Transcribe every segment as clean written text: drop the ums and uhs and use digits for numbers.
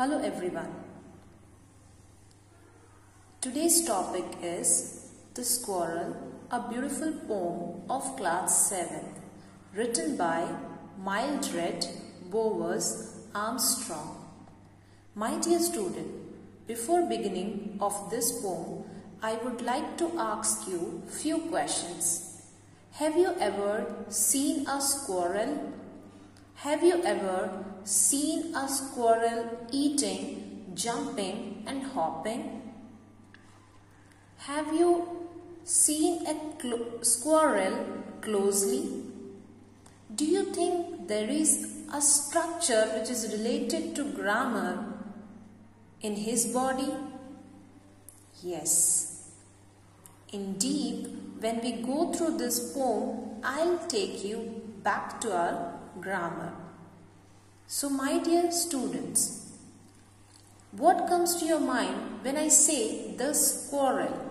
Hello everyone. Today's topic is The Squirrel, a beautiful poem of class 7, written by Mildred Bowers Armstrong. My dear student, before beginning of this poem, I would like to ask you few questions. Have you ever seen a squirrel? Have you ever seen a squirrel eating, jumping and hopping? Have you seen a squirrel closely? Do you think there is a structure which is related to grammar in his body? Yes. Indeed, when we go through this poem, I'll take you back to our grammar. So my dear students, what comes to your mind when I say the squirrel?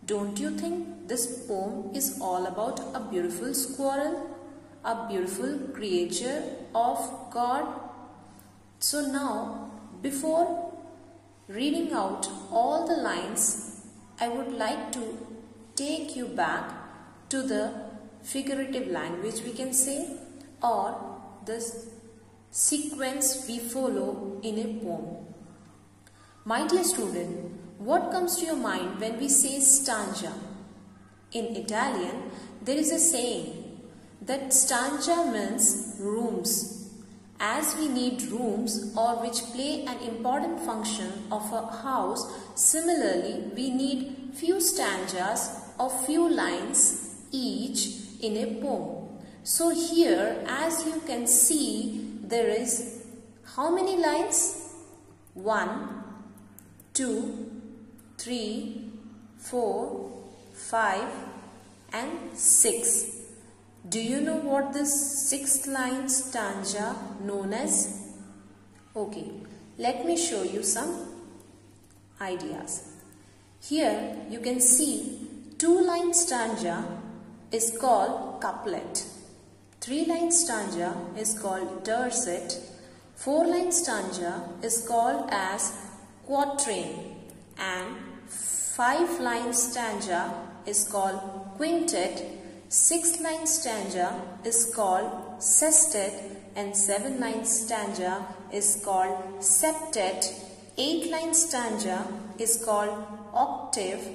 Don't you think this poem is all about a beautiful squirrel, a beautiful creature of God? So now, before reading out all the lines, I would like to take you back to the figurative language, we can say, or the sequence we follow in a poem. My dear student, what comes to your mind when we say stanza? In Italian, there is a saying that stanza means rooms. As we need rooms or which play an important function of a house, similarly we need few stanzas or few lines each in a poem. So here, as you can see, there is how many lines? 1, 2, 3, 4, 5 and 6. Do you know what this 6th line stanza known as? Okay, let me show you some ideas. Here you can see 2-line stanza is called couplet. 3-line stanza is called tercet. 4-line stanza is called as quatrain. And 5-line stanza is called quintet. 6th-line stanza is called sestet. And 7th-line stanza is called septet. 8th-line stanza is called octave.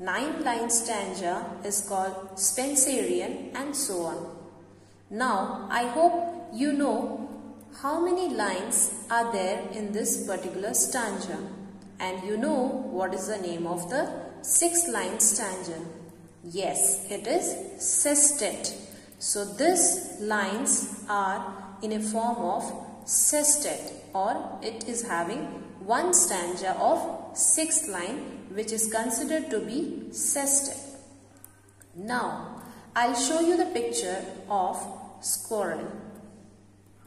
9th-line stanza is called Spenserian, and so on. Now, I hope you know how many lines are there in this particular stanza, and you know what is the name of the 6th line stanza. Yes, it is sestet. So, these lines are in a form of sestet, or it is having one stanza of 6th line, which is considered to be sestet. Now, I'll show you the picture of squirrel.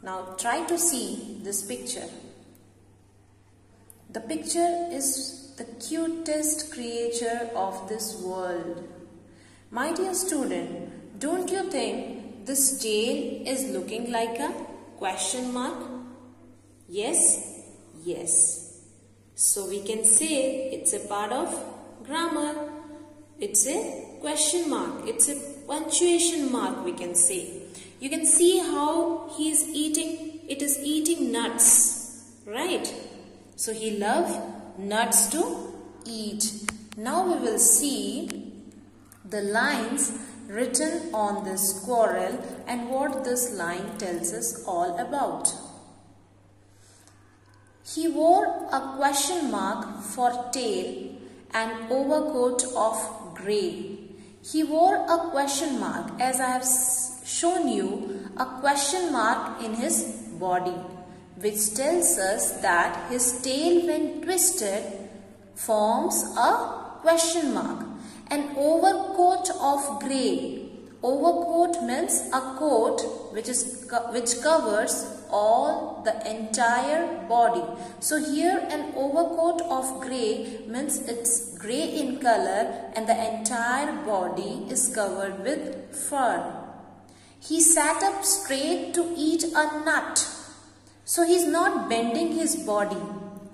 Now, try to see this picture. The picture is the cutest creature of this world. My dear student, don't you think this tail is looking like a question mark? Yes? Yes. So we can say it's a part of grammar. It's a question mark. It's a punctuation mark, we can say. You can see how he is eating. It is eating nuts, right? So he loves nuts to eat. Now we will see the lines written on this squirrel and what this line tells us all about. He wore a question mark for tail and overcoat of grey. He wore a question mark, as I have shown you, a question mark in his body, which tells us that his tail, when twisted, forms a question mark. An overcoat of grey. Overcoat means a coat which covers all the entire body. So here an overcoat of grey means it's grey in color and the entire body is covered with fur. He sat up straight to eat a nut. So he's not bending his body.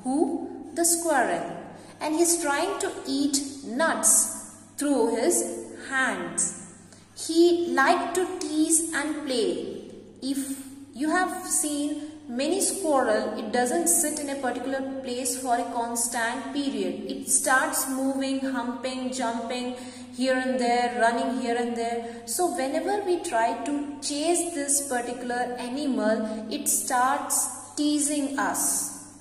Who? The squirrel. And he's trying to eat nuts through his hands. He liked to tease and play. If you have seen many squirrel, it doesn't sit in a particular place for a constant period. It starts moving, humping, jumping here and there, running here and there. So whenever we try to chase this particular animal, it starts teasing us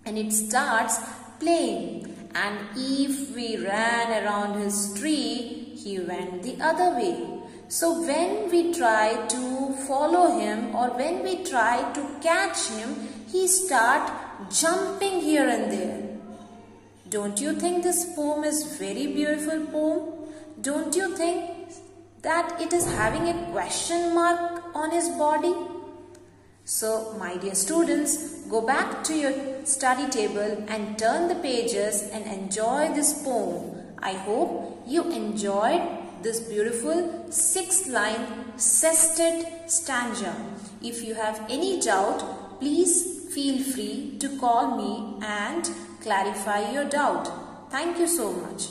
and it starts playing. And if we ran around his tree, he went the other way. So when we try to follow him or when we try to catch him, he starts jumping here and there. Don't you think this poem is very beautiful poem? Don't you think that it is having a question mark on his body? So my dear students, go back to your study table and turn the pages and enjoy this poem. I hope you enjoyed this beautiful 6-line sestet stanza. If you have any doubt, please feel free to call me and clarify your doubt. Thank you so much.